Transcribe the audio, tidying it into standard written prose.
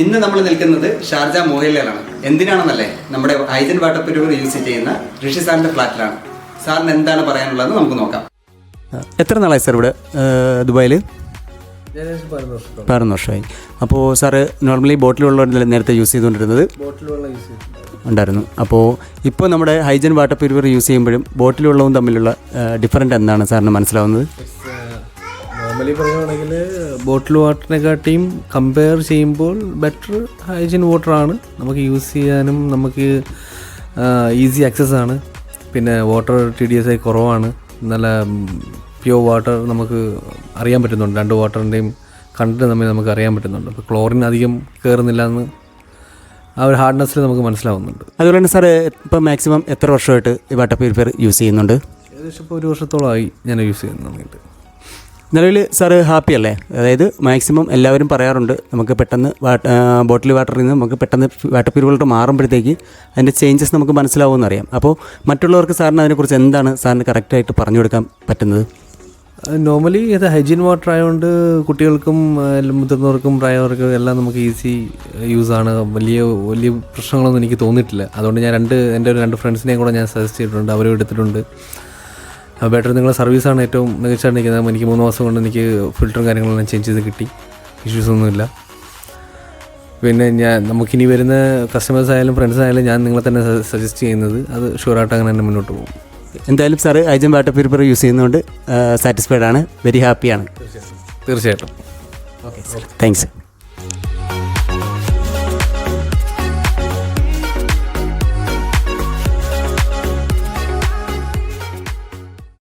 ഇന്ന് നമ്മൾ നിൽക്കുന്നത് ഷാർജ മോഹിലയിലാണ്. എന്തിനാണെന്നല്ലേ, നമ്മുടെ ഹൈജൻ വാട്ടർ പ്യൂരിഫയർ യൂസ് ചെയ്യുന്ന ഋഷി സാറിൻ്റെ ഫ്ലാറ്റിലാണ്. സാറിന് എന്താണ് പറയാനുള്ളതെന്ന് നമുക്ക് നോക്കാം. എത്ര നാളായി സാർ ഇവിടെ ദുബായിൽ? 11 വർഷമായി. അപ്പോൾ സാറ് നോർമലി ബോട്ടിൽ വെള്ളം നേരത്തെ യൂസ് ചെയ്തുകൊണ്ടിരുന്നത്? ഉണ്ടായിരുന്നു. അപ്പോൾ ഇപ്പോൾ നമ്മുടെ ഹൈജൻ വാട്ടർ പ്യൂരിഫയർ യൂസ് ചെയ്യുമ്പോഴും ബോട്ടിൽ വെള്ളവും തമ്മിലുള്ള ഡിഫറൻറ്റ് എന്താണ് സാറിന് മനസ്സിലാവുന്നത്? നോർമലി പറയുകയാണെങ്കിൽ ബോട്ടിൽ വാട്ടറിനെക്കാട്ടിയും കമ്പയർ ചെയ്യുമ്പോൾ ബെറ്റർ ഹൈജീൻ വാട്ടറാണ്. നമുക്ക് യൂസ് ചെയ്യാനും നമുക്ക് ഈസി ആക്സസ് ആണ്. പിന്നെ വാട്ടർ TDS കുറവാണ്. നല്ല പ്യുവർ വാട്ടർ നമുക്ക് അറിയാൻ പറ്റുന്നുണ്ട്. രണ്ട് വാട്ടറിൻ്റെയും കണ്ടന്റ് തമ്മിൽ നമുക്ക് അറിയാൻ പറ്റുന്നുണ്ട്. അപ്പോൾ ക്ലോറിൻ അധികം കയറുന്നില്ല എന്ന് ആ ഒരു ഹാർഡ്നെസ്സിൽ നമുക്ക് മനസ്സിലാവുന്നുണ്ട്. അതുപോലെ തന്നെ സാർ ഇപ്പോൾ മാക്സിമം എത്ര വർഷമായിട്ട് ഈ വാട്ടർ പ്യൂരിഫയർ യൂസ് ചെയ്യുന്നുണ്ട്? ഏകദേശം ഇപ്പോൾ 1 വർഷത്തോളമായി ഞാൻ യൂസ് ചെയ്യുന്നുണ്ട്. നിലവിൽ സാറ് ഹാപ്പി അല്ലേ? അതായത് മാക്സിമം എല്ലാവരും പറയാറുണ്ട് നമുക്ക് പെട്ടെന്ന് ബോട്ടിൽ വാട്ടറിൽ നിന്ന് നമുക്ക് പെട്ടെന്ന് വാട്ടർ പ്യൂരിഫയറിലോട്ട് മാറുമ്പോഴത്തേക്ക് അതിൻ്റെ ചേഞ്ചസ് നമുക്ക് മനസ്സിലാവുമെന്ന് അറിയാം. അപ്പോൾ മറ്റുള്ളവർക്ക് സാറിന് അതിനെക്കുറിച്ച് എന്താണ് സാറിന് കറക്റ്റായിട്ട് പറഞ്ഞു കൊടുക്കാൻ പറ്റുന്നത്? നോർമലി ഇത് ഹൈജീൻ വാട്ടർ ആയതുകൊണ്ട് കുട്ടികൾക്കും മുതിർന്നവർക്കും പ്രായവർക്കും എല്ലാം നമുക്ക് ഈസി യൂസാണ്. വലിയ പ്രശ്നങ്ങളൊന്നും എനിക്ക് തോന്നിയിട്ടില്ല. അതുകൊണ്ട് ഞാൻ എൻ്റെ ഒരു 2 ഫ്രണ്ട്സിനെയും കൂടെ ഞാൻ സജസ്റ്റ് ചെയ്തിട്ടുണ്ട്. അവരും എടുത്തിട്ടുണ്ട്. ബെറ്റർ നിങ്ങളുടെ സർവീസാണ് ഏറ്റവും മികച്ചായിരിക്കുന്നത്. എനിക്ക് 3 മാസം കൊണ്ട് എനിക്ക് ഫിൽറ്ററും കാര്യങ്ങളെല്ലാം ചേഞ്ച് ചെയ്ത് കിട്ടി. ഇഷ്യൂസൊന്നുമില്ല. പിന്നെ നമുക്കിനി വരുന്ന കസ്റ്റമേഴ്സ് ആയാലും ഫ്രണ്ട്സ് ആയാലും ഞാൻ നിങ്ങളെ തന്നെ സജസ്റ്റ് ചെയ്യുന്നത് അത് ഷുവറായിട്ട് അങ്ങനെ തന്നെ മുന്നോട്ട് പോകും. എന്തായാലും sir hygiene water purifier use ചെയ്യുന്നതുകൊണ്ട് സാറ്റിസ്ഫൈഡ് ആണ്, വെരി ഹാപ്പിയാണ്. തീർച്ചയായിട്ടും. Okay, thanks.